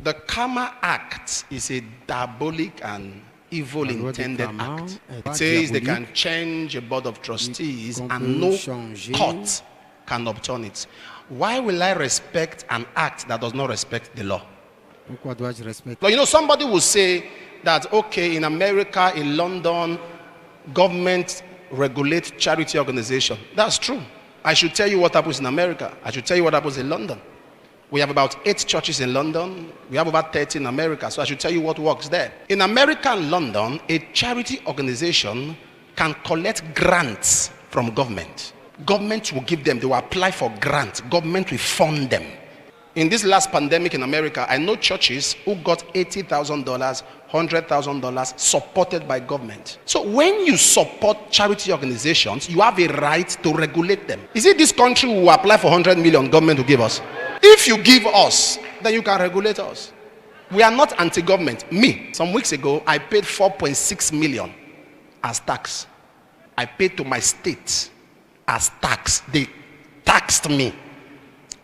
The CAMA Act is a diabolic and evil intended act. It says they can change a board of trustees and no court can overturn it. Why will I respect an act that does not respect the law? You know, somebody will say that, okay, in America, in London, government regulates charity organization. That's true. I should tell you what happens in America. I should tell you what happens in London. We have about 8 churches in London. We have about 30 in America. So I should tell you what works there. In America and London, a charity organization can collect grants from government. Government will give them, they will apply for grants. Government will fund them. In this last pandemic in America, I know churches who got $80,000, $100,000 supported by government. So when you support charity organizations, you have a right to regulate them. Is it this country who will apply for 100 million government to give us? If you give us, then you can regulate us. We are not anti-government. Me, some weeks ago, I paid 4.6 million as tax. I paid to my state as tax. They taxed me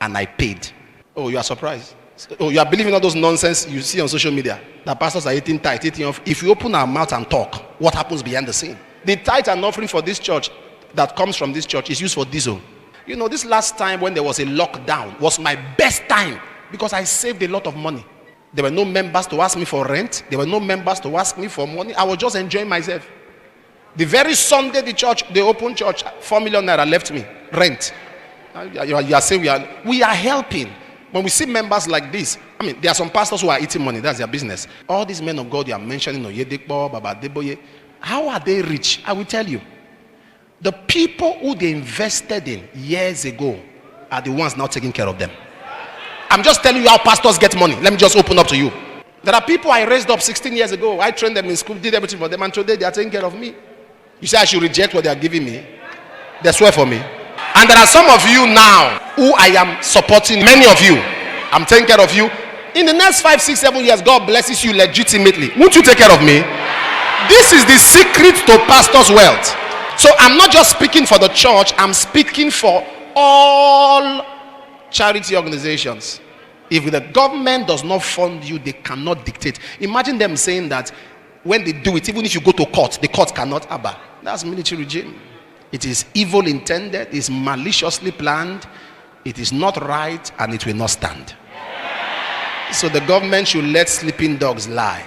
and I paid. Oh, you are surprised? Oh, you are believing all those nonsense you see on social media? That pastors are eating tithe, eating off. If you open our mouth and talk, what happens behind the scene? The tithe and offering for this church that comes from this church is used for diesel. You know, this last time when there was a lockdown was my best time because I saved a lot of money. There were no members to ask me for rent. There were no members to ask me for money. I was just enjoying myself. The very Sunday the open church, 4 million naira left me, rent. You are saying we are helping. When we see members like this, I mean, there are some pastors who are eating money. That's their business. All these men of God you are mentioning, Oyedekpo, Baba Deboye, how are they rich? I will tell you. The people who they invested in years ago are the ones now taking care of them. I'm just telling you how pastors get money. Let me just open up to you. There are people I raised up 16 years ago. I trained them in school, did everything for them, and today they are taking care of me. You say I should reject what they are giving me? They swear for me. And there are some of you now who I am supporting. Many of you, I'm taking care of you. In the next 5, 6, 7 years, God blesses you legitimately. Won't you take care of me? This is the secret to pastors' wealth. So I'm not just speaking for the church, I'm speaking for all charity organizations. If the government does not fund you, they cannot dictate. Imagine them saying that when they do it, even if you go to court, the court cannot abba. That's military regime. It is evil intended, it is maliciously planned, it is not right, and it will not stand. So the government should let sleeping dogs lie.